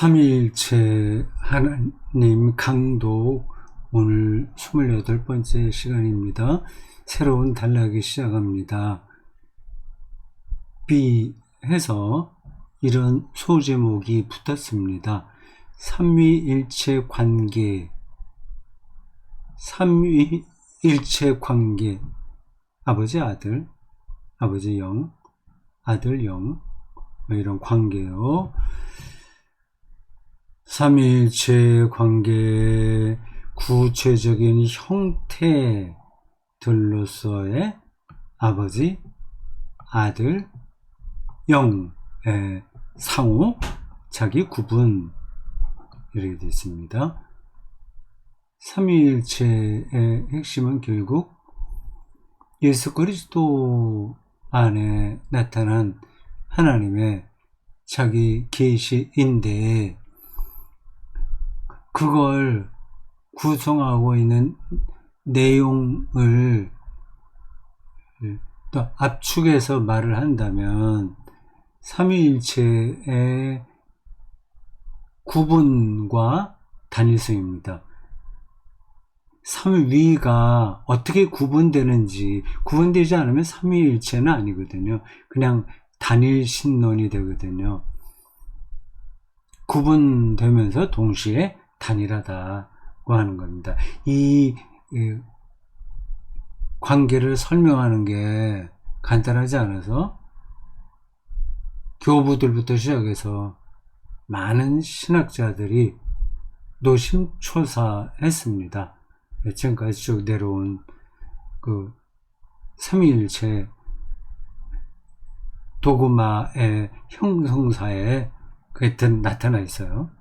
삼위일체 하나님 강도 오늘 28번째 시간입니다. 새로운 단락이 시작합니다. B 해서 이런 소제목이 붙었습니다. 삼위일체 관계, 삼위일체 관계, 아버지 아들, 아버지 영, 아들 영, 이런 관계요. 삼위일체 관계의 구체적인 형태들로서의 아버지, 아들, 영의 상호, 자기 구분 이렇게 됐습니다. 삼위일체의 핵심은 결국 예수 그리스도 안에 나타난 하나님의 자기 계시인데 그걸 구성하고 있는 내용을 또 압축해서 말을 한다면 삼위일체의 구분과 단일성입니다. 삼위가 어떻게 구분되는지, 구분되지 않으면 삼위일체는 아니거든요. 그냥 단일신론이 되거든요. 구분되면서 동시에 단일하다고 하는 겁니다. 이 관계를 설명하는 게 간단하지 않아서 교부들부터 시작해서 많은 신학자들이 노심초사했습니다. 지금까지 쭉 내려온 그 삼위일체 도그마의 형성사에 그게 나타나 있어요.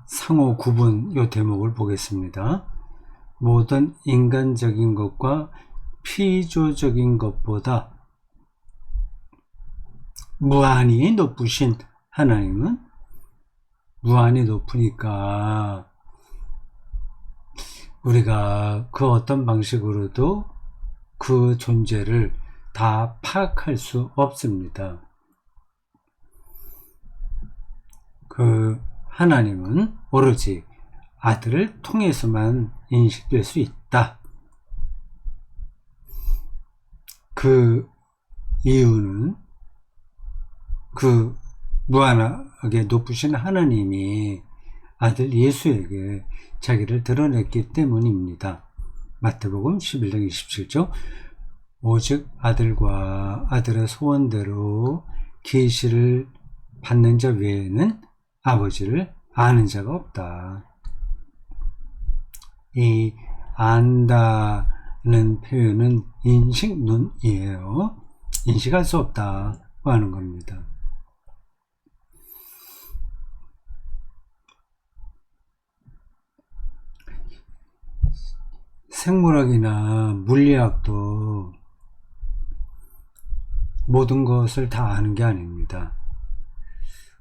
상호 구분 이 대목을 보겠습니다. 모든 인간적인 것과 피조적인 것보다 무한히 높으신 하나님은 무한히 높으니까 우리가 그 어떤 방식으로도 그 존재를 다 파악할 수 없습니다. 그 하나님은 오로지 아들을 통해서만 인식될 수 있다. 그 이유는 그 무한하게 높으신 하나님이 아들 예수에게 자기를 드러냈기 때문입니다. 마태복음 11장 27절 오직 아들과 아들의 소원대로 계시를 받는 자 외에는 아버지를 아는 자가 없다. 이 안다는 표현은 인식론이에요. 인식할 수 없다고 하는 겁니다. 생물학이나 물리학도 모든 것을 다 아는 게 아닙니다.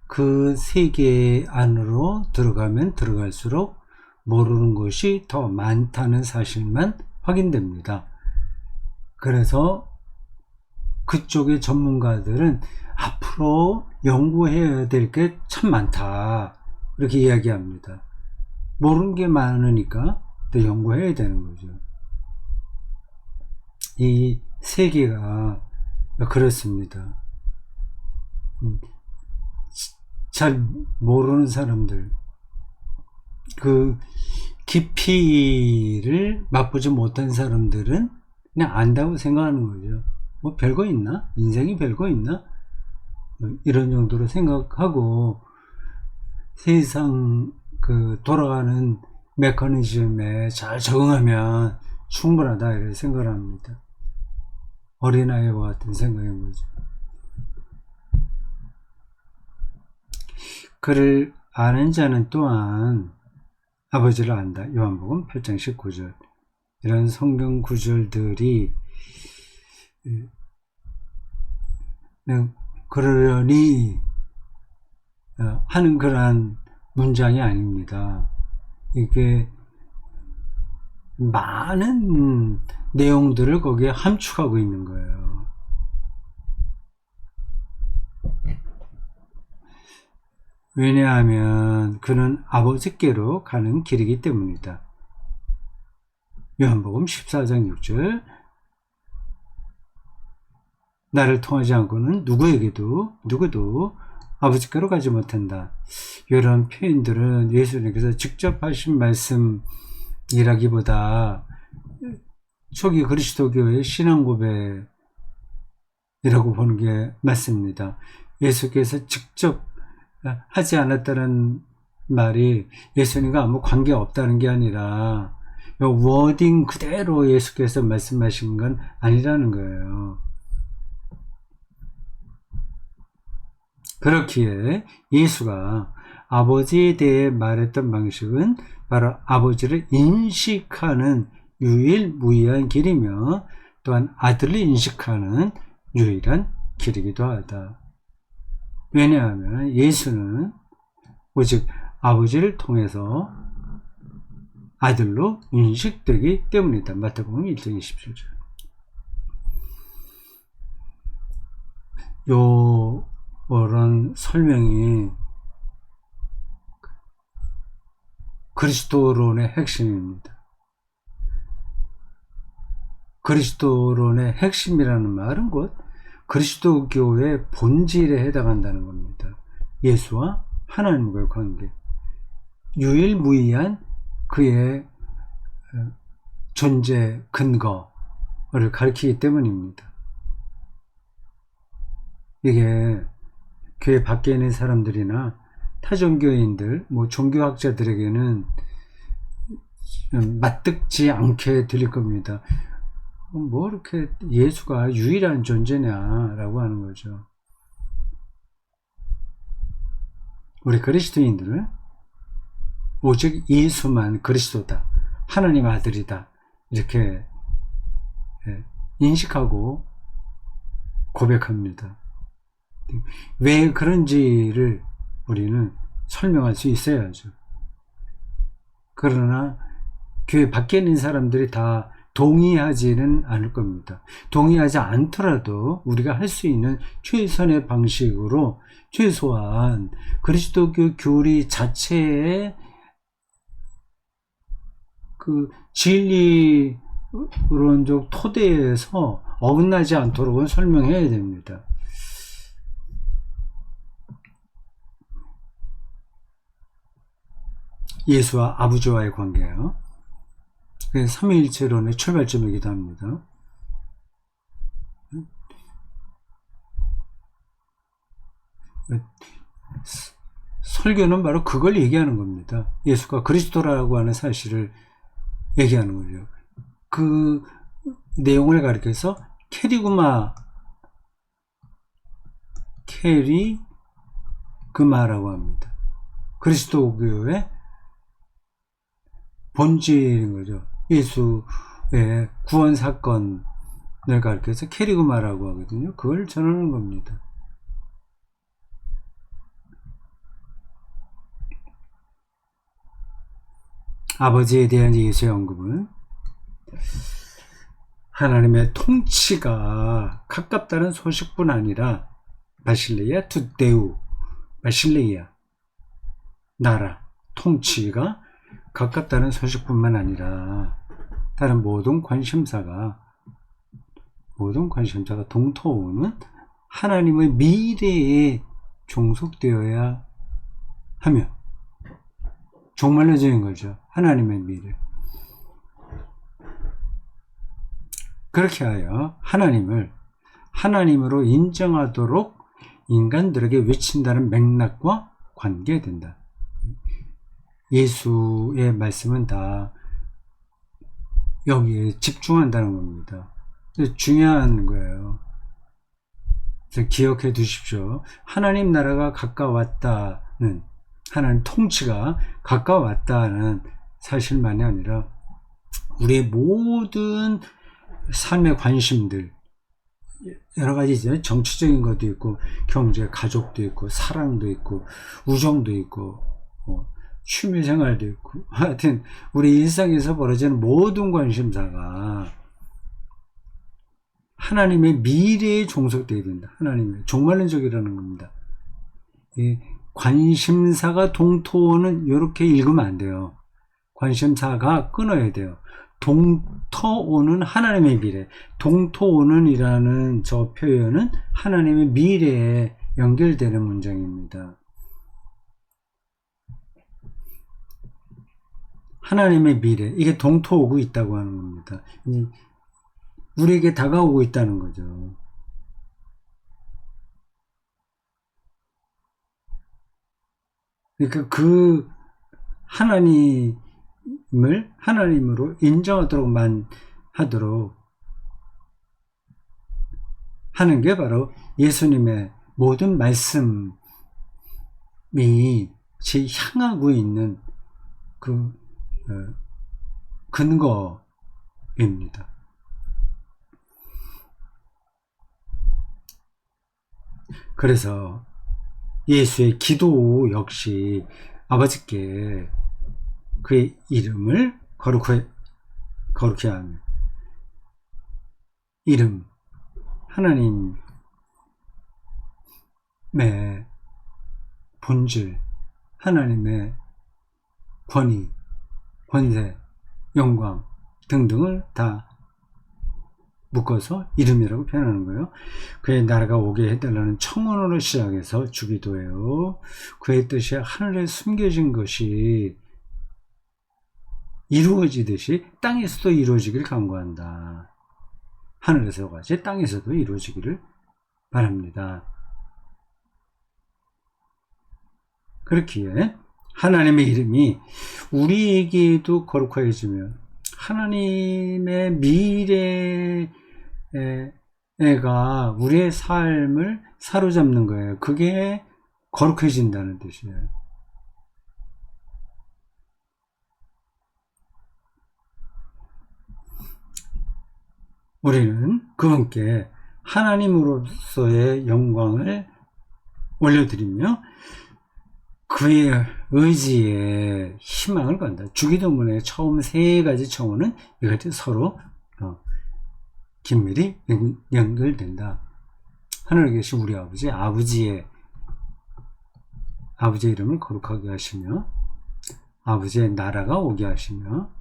그 세계 안으로 들어가면 들어갈수록 모르는 것이 더 많다는 사실만 확인됩니다. 그래서 그쪽의 전문가들은 앞으로 연구해야 될 게 참 많다 이렇게 이야기합니다. 모르는 게 많으니까 또 연구해야 되는 거죠. 이 세계가 그렇습니다. 잘 모르는 사람들, 그 깊이를 맛보지 못한 사람들은 그냥 안다고 생각하는 거죠. 뭐 별거 있나? 인생이 별거 있나? 이런 정도로 생각하고 세상 그 돌아가는 메커니즘에 잘 적응하면 충분하다 이렇게 생각을 합니다. 어린아이와 같은 생각인 거죠. 그를 아는 자는 또한 아버지를 안다. 요한복음 8장 19절. 이런 성경 구절들이 그러려니 하는 그러한 문장이 아닙니다. 이게 많은 내용들을 거기에 함축하고 있는 거예요. 왜냐하면 그는 아버지께로 가는 길이기 때문이다. 요한복음 14장 6절. 나를 통하지 않고는 누구도 아버지께로 가지 못한다. 이런 표현들은 예수님께서 직접 하신 말씀이라기보다 초기 그리스도교의 신앙 고백이라고 보는 게 맞습니다. 예수께서 직접 하지 않았다는 말이 예수님과 아무 관계 없다는 게 아니라 워딩 그대로 예수께서 말씀하신 건 아니라는 거예요. 그렇기에 예수가 아버지에 대해 말했던 방식은 바로 아버지를 인식하는 유일무이한 길이며 또한 아들을 인식하는 유일한 길이기도 하다. 왜냐하면 예수는 오직 아버지를 통해서 아들로 인식되기 때문이다. 마태복음 1장 27절. 이런 설명이 그리스도론의 핵심입니다. 그리스도론의 핵심이라는 말은 곧 그리스도교의 본질에 해당한다는 겁니다. 예수와 하나님과의 관계, 유일무이한 그의 존재 근거를 가리키기 때문입니다. 이게 교회 밖에 있는 사람들이나 타종교인들, 종교학자들에게는 맞듣지 않게 들릴 겁니다. 이렇게 예수가 유일한 존재냐라고 하는 거죠. 우리 그리스도인들은 오직 예수만 그리스도다, 하나님 아들이다, 이렇게 인식하고 고백합니다. 왜 그런지를 우리는 설명할 수 있어야죠. 그러나 교회 밖에 있는 사람들이 다 동의하지는 않을 겁니다. 동의하지 않더라도 우리가 할 수 있는 최선의 방식으로 최소한 그리스도교 교리 자체의 그 진리론적 토대에서 어긋나지 않도록 설명해야 됩니다. 예수와 아버지와의 관계예요. 삼위일체론의 출발점이기도 합니다. 설교는 바로 그걸 얘기하는 겁니다. 예수가 그리스도라고 하는 사실을 얘기하는 거죠. 그 내용을 가리켜서 캐리그마라고 합니다. 그리스도교의 본질인 거죠. 예수의 구원 사건을 가리켜서 캐리그마라고 하거든요. 그걸 전하는 겁니다. 아버지에 대한 예수의 언급은 하나님의 통치가 가깝다는 소식뿐 아니라 바실레이아 투데우, 바실레이아 나라 통치가 가깝다는 소식뿐만 아니라 다른 모든 관심사가 동토하는 하나님의 미래에 종속되어야 하며, 종말론적인 거죠. 하나님의 미래. 그렇게 하여 하나님을 하나님으로 인정하도록 인간들에게 외친다는 맥락과 관계된다. 예수의 말씀은 다 여기에 집중한다는 겁니다. 중요한 거예요. 기억해 두십시오. 하나님 나라가 가까웠다는, 하나님 통치가 가까웠다는 사실만이 아니라 우리의 모든 삶의 관심들, 여러 가지 이제 정치적인 것도 있고, 경제, 가족도 있고, 사랑도 있고, 우정도 있고, 취미생활도 있고, 하여튼 우리 일상에서 벌어지는 모든 관심사가 하나님의 미래에 종속되어야 된다. 하나님의 종말론적이라는 겁니다. 관심사가 동토는 이렇게 읽으면 안 돼요. 관심사가 끊어야 돼요. 동토오는 하나님의 미래. 동토오는이라는 저 표현은 하나님의 미래에 연결되는 문장입니다. 하나님의 미래. 이게 동토오고 있다고 하는 겁니다. 우리에게 다가오고 있다는 거죠. 그러니까 그 하나님으로 인정하도록만 하도록 하는 게 바로 예수님의 모든 말씀이 향하고 있는 그 근거입니다. 그래서 예수의 기도 역시 아버지께 그의 이름을 거룩히 하며, 이름, 하나님의 본질, 하나님의 권위, 권세, 영광 등등을 다 묶어서 이름이라고 표현하는 거예요. 그의 나라가 오게 해달라는 청원으로 시작해서 주기도해요. 그의 뜻이 하늘에 숨겨진 것이 이루어지듯이 땅에서도 이루어지길 간구한다. 하늘에서 같이 땅에서도 이루어지기를 바랍니다. 그렇기에 하나님의 이름이 우리에게도 거룩해지면 하나님의 미래가 우리의 삶을 사로잡는 거예요. 그게 거룩해진다는 뜻이에요. 우리는 그분께 하나님으로서의 영광을 올려드리며 그의 의지에 희망을 건다. 주기도문의 처음 세 가지 청원은 이것이 서로 긴밀히 연결된다. 하늘에 계신 우리 아버지의 이름을 거룩하게 하시며 아버지의 나라가 오게 하시며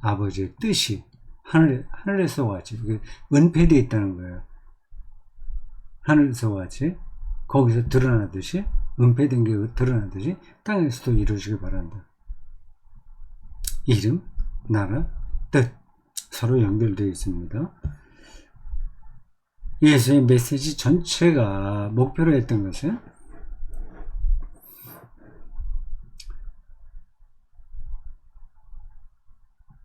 아버지의 뜻이 하늘에서 같이 은폐되어 있다는 거예요. 하늘에서 같이 거기서 드러나듯이 은폐된 게 드러나듯이 땅에서도 이루어지길 바란다. 이름, 나라, 뜻 서로 연결되어 있습니다. 예수의 메시지 전체가 목표로 했던 것은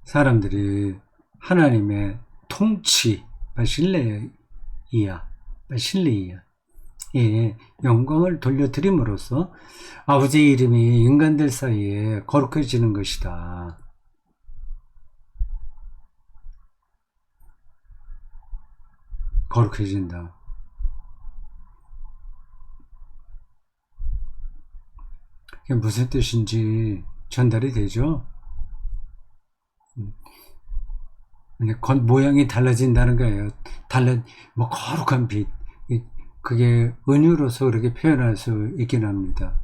사람들이 하나님의 통치, 바실레이야, 예, 영광을 돌려드림으로써 아버지의 이름이 인간들 사이에 거룩해지는 것이다. 거룩해진다. 그게 무슨 뜻인지 전달이 되죠? 모양이 달라진다는 거예요. 거룩한 빛. 그게 은유로서 그렇게 표현할 수 있긴 합니다.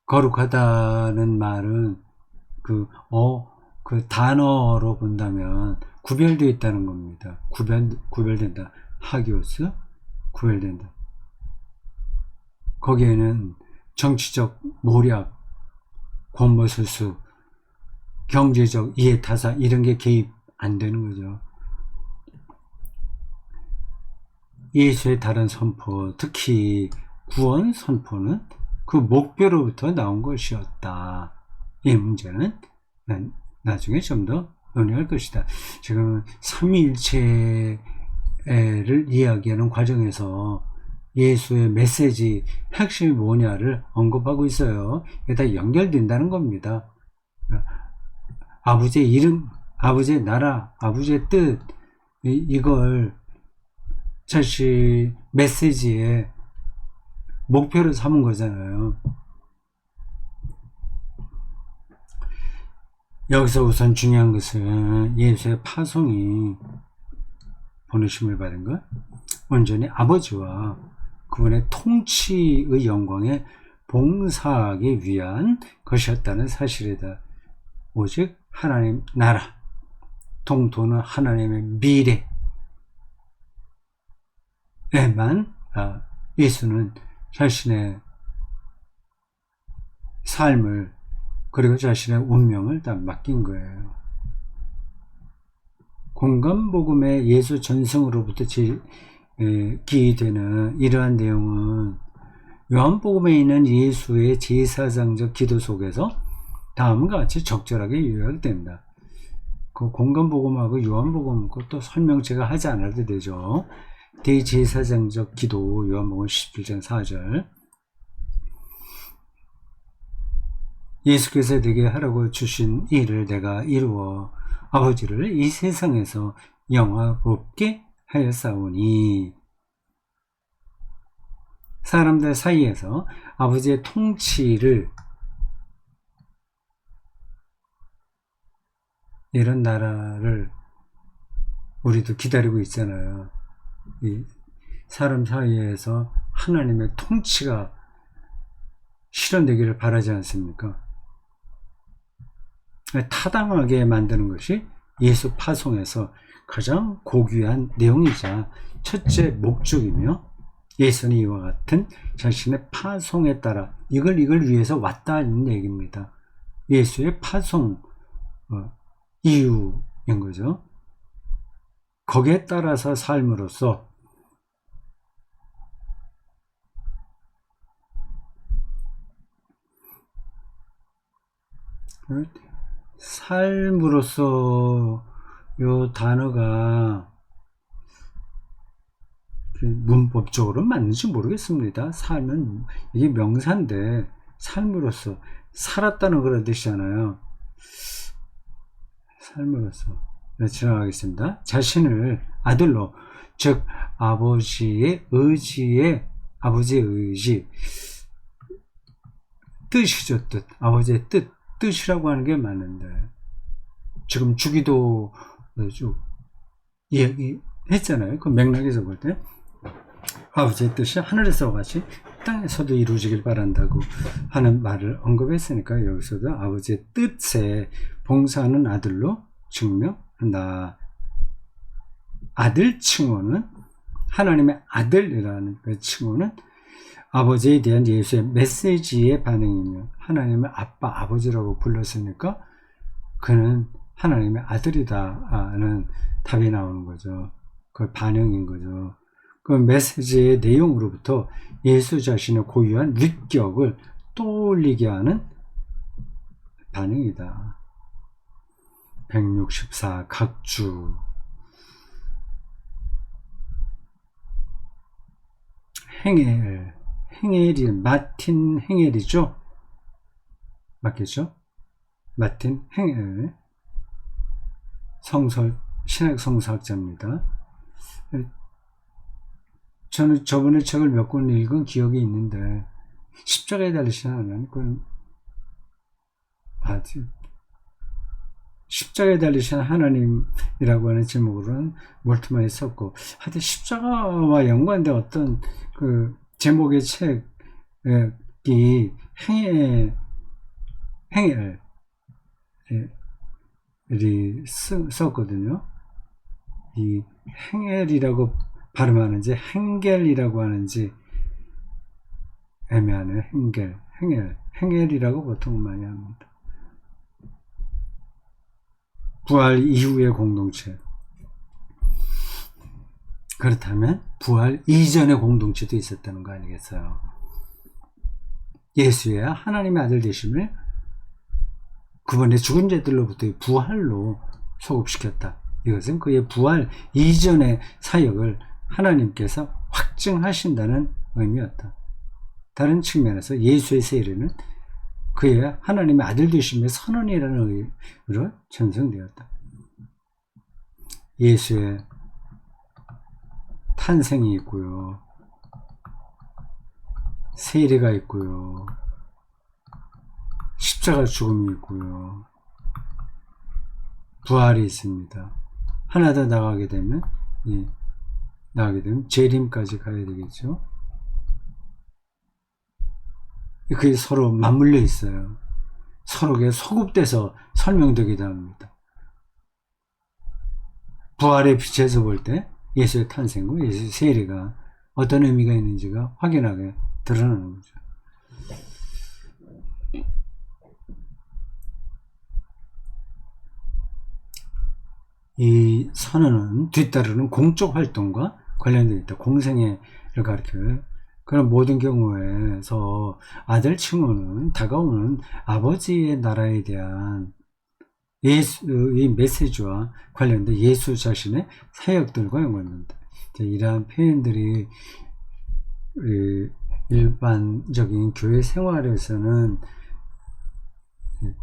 거룩하다는 말은 그 단어로 본다면 구별되어 있다는 겁니다. 구별된다. 하기오스, 구별된다. 거기에는 정치적 모략, 권모술수, 경제적 이해타사 이런 게 개입 안 되는 거죠. 예수의 다른 선포, 특히 구원 선포는 그 목표로부터 나온 것이었다. 이 문제는 나중에 좀 더 논의할 것이다. 지금 삼위일체를 이야기하는 과정에서 예수의 메시지 핵심이 뭐냐를 언급하고 있어요. 이게 다 연결된다는 겁니다. 아버지의 이름, 아버지의 나라, 아버지의 뜻, 이걸 사실 메시지의 목표를 삼은 거잖아요. 여기서 우선 중요한 것은 예수의 파송이 보내심을 받은 것, 온전히 아버지와 그분의 통치의 영광에 봉사하기 위한 것이었다는 사실이다. 오직 하나님 나라, 통도는 하나님의 미래에만 예수는 자신의 삶을 그리고 자신의 운명을 다 맡긴 거예요. 공간복음의 예수 전승으로부터 기되는 이러한 내용은 요한복음에 있는 예수의 제사장적 기도 속에서 다음과 같이 적절하게 요약된다. 그 공간복음하고 요한복음 그것도 설명 제가 하지 않아도 되죠. 대제사장적 기도 요한복음 17장 4절 예수께서 내게 하라고 주신 일을 내가 이루어 아버지를 이 세상에서 영화롭게 하였사오니 사람들 사이에서 아버지의 통치를 이런 나라를 우리도 기다리고 있잖아요. 이 사람 사이에서 하나님의 통치가 실현되기를 바라지 않습니까? 타당하게 만드는 것이 예수 파송에서 가장 고귀한 내용이자 첫째 목적이며 예수는 이와 같은 자신의 파송에 따라 이걸 위해서 왔다는 얘기입니다. 예수의 파송 이유인 거죠. 거기에 따라서 삶으로써 요 단어가 문법적으로 맞는지 모르겠습니다. 삶은 이게 명사인데 삶으로서 살았다는 그런 뜻이잖아요. 삶으로서 지나가겠습니다. 자신을 아들로 즉 아버지의 의지 뜻이죠. 뜻 아버지의 뜻이라고 하는 게 맞는데 지금 주기도 쭉 얘기했잖아요. 그 맥락에서 볼 때 아버지의 뜻이 하늘에서 같이 땅에서도 이루어지길 바란다고 하는 말을 언급했으니까 여기서도 아버지의 뜻에 봉사하는 아들로 증명한다. 아들 칭호는 하나님의 아들이라는 그 칭호는 아버지에 대한 예수의 메시지의 반응이며 하나님의 아빠 아버지라고 불렀으니까 그는 하나님의 아들이다는 답이 나오는 거죠. 그 반응인 거죠. 그 메시지의 내용으로부터 예수 자신의 고유한 위격을 떠올리게 하는 반응이다. 164 각주 행엘이 마틴 행엘이죠. 맞겠죠? 마틴 행엘 신학 성서학자입니다. 저는 저번에 책을 몇 권 읽은 기억이 있는데 십자가에 달리신 하나님 십자가에 달리신 하나님이라고 하는 제목으로는 몰트만이 썼고 하여튼 십자가와 연관된 어떤 그 제목의 책이 행엘이 썼거든요. 이 행엘이라고 발음하는지 행겔이라고 하는지 애매하네요. 행엘이라고 보통 많이 합니다. 부활 이후의 공동체. 그렇다면 부활 이전의 공동체도 있었다는 거 아니겠어요? 예수의 하나님의 아들 되심을 그분의 죽은 자들로부터의 부활로 소급시켰다. 이것은 그의 부활 이전의 사역을 하나님께서 확증하신다는 의미였다. 다른 측면에서 예수의 세례는 그의 하나님의 아들 되심의 선언이라는 의미로 전승되었다. 예수의 탄생이 있고요. 세례가 있고요. 십자가 죽음이 있고요. 부활이 있습니다. 하나 더 나가게 되면 재림까지 가야 되겠죠. 그게 서로 맞물려 있어요. 서로게 소급돼서 설명되기도 합니다. 부활의 빛에서 볼 때 예수의 탄생과 예수의 세례가 어떤 의미가 있는지가 확연하게 드러나는 거죠. 이 선언은 뒤따르는 공적 활동과 관련되어 있다. 공생애를 가리켜요. 그런 모든 경우에서 아들 칭호는 다가오는 아버지의 나라에 대한 예수의 메시지와 관련된 예수 자신의 사역들과 연관된다. 이러한 표현들이 일반적인 교회 생활에서는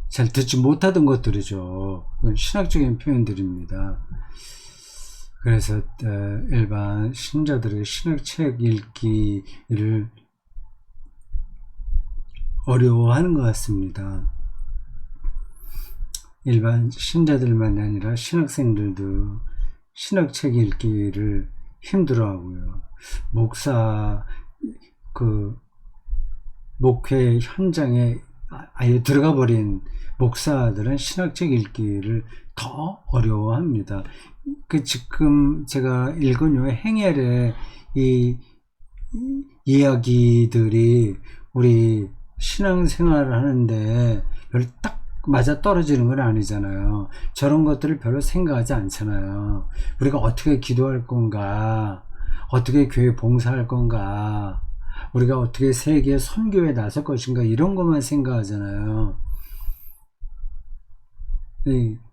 잘 듣지 못하던 것들이죠. 신학적인 표현들입니다. 그래서 일반 신자들의 신학책 읽기를 어려워하는 것 같습니다. 일반 신자들만 아니라 신학생들도 신학책 읽기를 힘들어하고요. 목회 현장에 아예 들어가 버린 목사들은 신학책 읽기를 더 어려워합니다. 지금 제가 읽은 요 행헬의 이 이야기들이 우리 신앙생활을 하는데 별로 딱 맞아 떨어지는 건 아니잖아요. 저런 것들을 별로 생각하지 않잖아요. 우리가 어떻게 기도할 건가, 어떻게 교회 봉사할 건가, 우리가 어떻게 세계 선교에 나설 것인가, 이런 것만 생각하잖아요.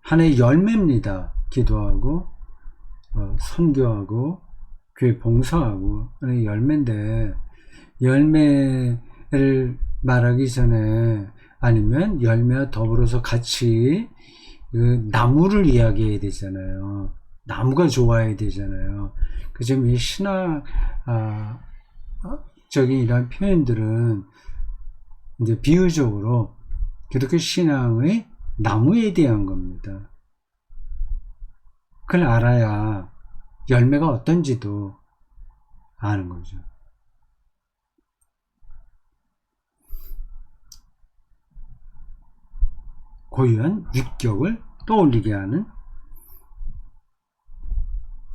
하나의 열매입니다. 기도하고 선교하고 교회 봉사하고 하나의 열매인데, 열매를 말하기 전에 아니면 열매와 더불어서 같이 나무를 이야기해야 되잖아요. 나무가 좋아야 되잖아요. 지금 이 신학적인 이런 표현들은 이제 비유적으로 기독교 신앙의 나무에 대한 겁니다. 그걸 알아야 열매가 어떤지도 아는 거죠. 고유한 육격을 떠올리게 하는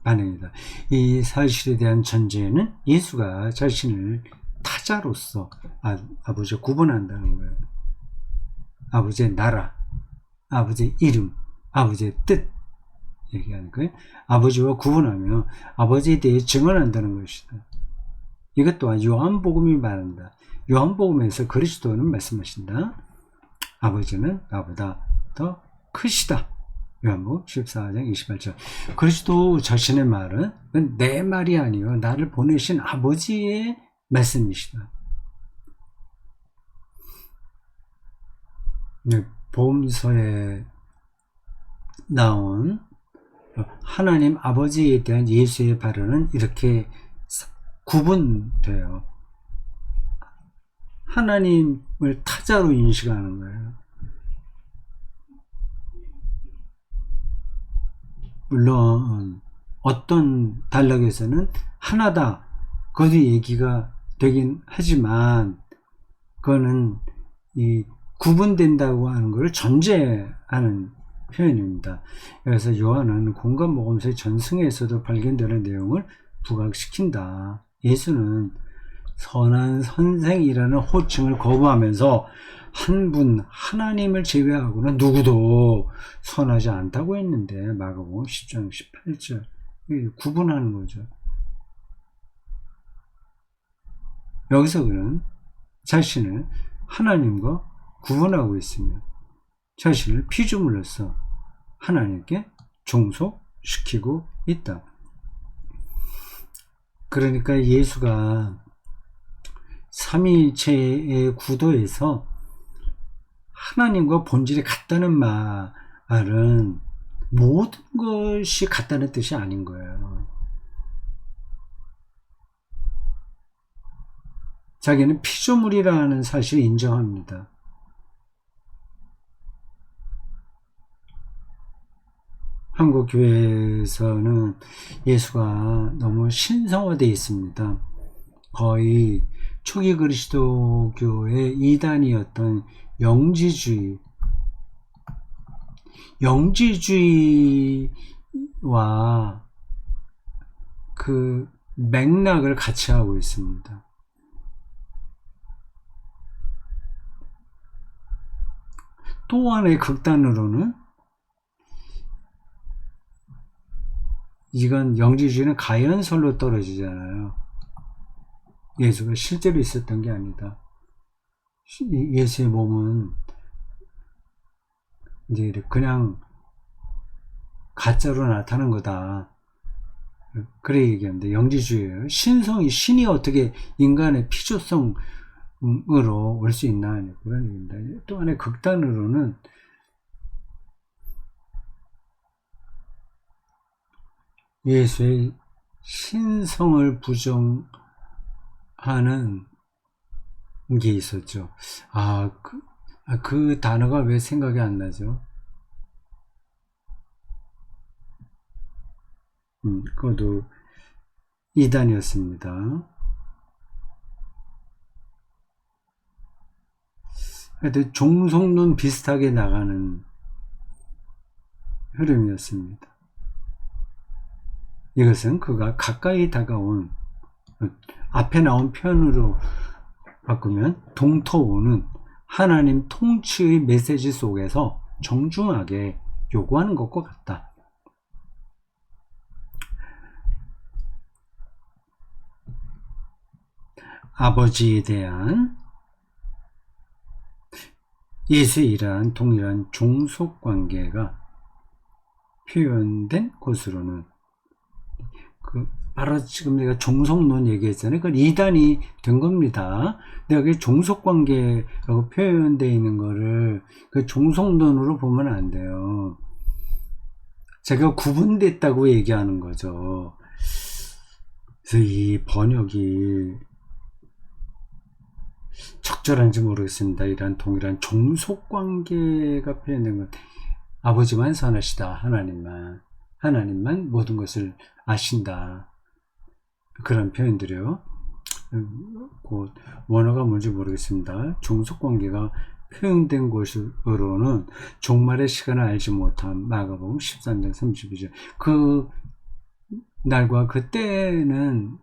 반응이다. 이 사실에 대한 전제는 예수가 자신을 타자로서 아버지와 구분한다는 거예요. 아버지의 나라, 아버지의 이름, 아버지의 뜻 얘기하는 거예요. 아버지와 구분하며 아버지에 대해 증언한다는 것이다. 이것 또한 요한복음이 말한다. 요한복음에서 그리스도는 말씀하신다. 아버지는 나보다 더 크시다. 요한복음 14장 28절. 그리스도 자신의 말은 내 말이 아니요 나를 보내신 아버지의 말씀이시다. 복음서에 나온 하나님 아버지에 대한 예수의 발언은 이렇게 구분돼요. 하나님을 타자로 인식하는 거예요. 물론 어떤 단락에서는 하나다 그것도 얘기가 되긴 하지만 그거는 이 구분된다고 하는 것을 전제하는 표현입니다. 그래서 요한은 공관복음서의 전승에서도 발견되는 내용을 부각시킨다. 예수는 선한 선생이라는 호칭을 거부하면서 한 분 하나님을 제외하고는 누구도 선하지 않다고 했는데 마가복음 10장 18절 구분하는 거죠. 여기서 그는 자신을 하나님과 구분하고 있으며 자신을 피조물로서 하나님께 종속시키고 있다. 그러니까 예수가 삼위일체의 구도에서 하나님과 본질이 같다는 말은 모든 것이 같다는 뜻이 아닌 거예요. 자기는 피조물이라는 사실을 인정합니다. 한국 교회에서는 예수가 너무 신성화되어 있습니다. 거의 초기 그리스도교의 이단이었던 영지주의와 그 맥락을 같이 하고 있습니다. 또 하나의 극단으로는 이건 영지주의는 가연설로 떨어지잖아요. 예수가 실제로 있었던 게 아니다. 예수의 몸은 이제 그냥 가짜로 나타난 거다. 그래 얘기합니다. 영지주의예요. 신이 어떻게 인간의 피조성으로 올 수 있나 그런 얘기입니다. 또 하나의 극단으로는 예수의 신성을 부정하는 게 있었죠. 그 단어가 왜 생각이 안 나죠? 그것도 이단이었습니다. 하여튼 종속론 비슷하게 나가는 흐름이었습니다. 이것은 그가 가까이 다가온, 앞에 나온 표현으로 바꾸면 동터오는 하나님 통치의 메시지 속에서 정중하게 요구하는 것과 같다. 아버지에 대한 예수의 이러한 동일한 종속관계가 표현된 곳으로는 바로 지금 내가 종속론 얘기했잖아요. 그건 이단이 된 겁니다. 내가 그게 종속관계라고 표현되어 있는 거를 그 종속론으로 보면 안 돼요. 제가 구분됐다고 얘기하는 거죠. 그래서 이 번역이 적절한지 모르겠습니다. 이런 동일한 종속관계가 표현된 것. 아버지만 선하시다. 하나님만 모든 것을 아신다. 그런 표현들이요. 그 원어가 뭔지 모르겠습니다. 종속관계가 표현된 곳으로는 종말의 시간을 알지 못한 마가복음 13장 32절. 그 날과 그때는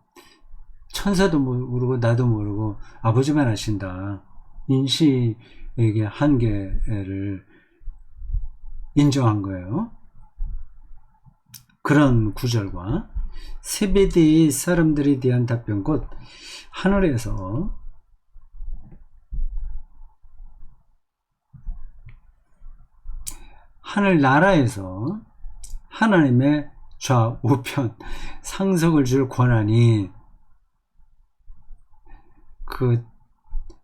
천사도 모르고 나도 모르고 아버지만 아신다. 인시에게 한계를 인정한 거예요. 그런 구절과 세베대의 사람들에 대한 답변, 곧 하늘에서 하늘나라에서 하나님의 좌우편 상석을 줄 권한이, 그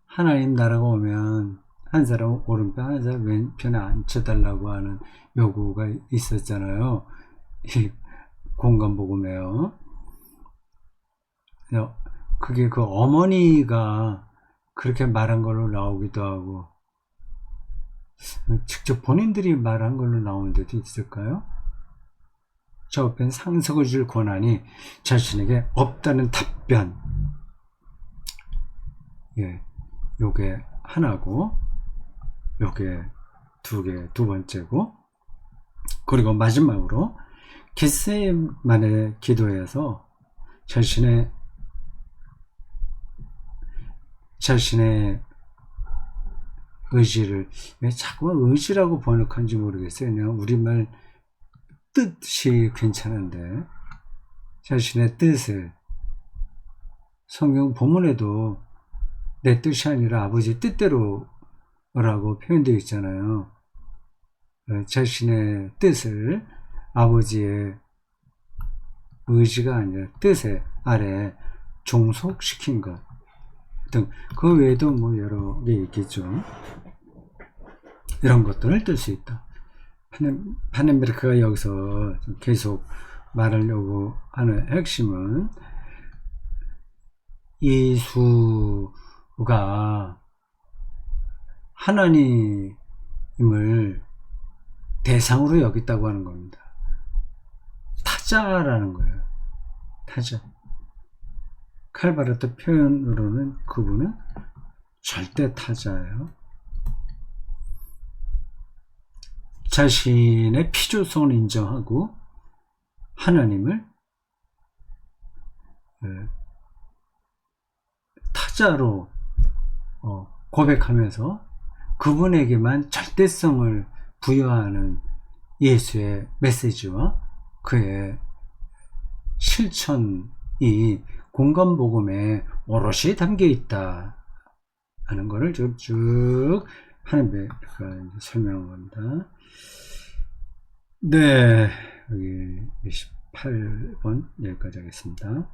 하나님 나라가 오면 한 사람 오른편 한 사람 왼편에 앉혀달라고 하는 요구가 있었잖아요. 공간복음에요. 그게 그 어머니가 그렇게 말한 걸로 나오기도 하고, 직접 본인들이 말한 걸로 나오는 데도 있을까요? 좌우편 상석을 줄 권한이 자신에게 없다는 답변. 요게 하나고, 요게 두 번째고, 그리고 마지막으로 겟세마네 기도에서 자신의 의지를, 왜 자꾸 의지라고 번역한지 모르겠어요. 그냥 우리말 뜻이 괜찮은데, 자신의 뜻을, 성경 본문에도 내 뜻이 아니라 아버지 뜻대로 라고 표현되어 있잖아요. 자신의 뜻을 아버지의 의지가 아니라 뜻의 아래 종속시킨 것 등, 그 외에도 뭐 여러 개 있겠죠. 이런 것들을 뜰 수 있다. 파넨베르크가 여기서 계속 말하려고 하는 핵심은, 예수가 하나님을 대상으로 여겼다고 하는 겁니다. 타자라는 거예요. 타자. 칼바르트 표현으로는 그분은 절대 타자예요. 자신의 피조성을 인정하고 하나님을 타자로 고백하면서 그분에게만 절대성을 부여하는 예수의 메시지와 그의 실천이 공간복음에 오롯이 담겨 있다 하는 것을 쭉 하는 설명한 겁니다. 네, 여기 28번 여기까지 하겠습니다.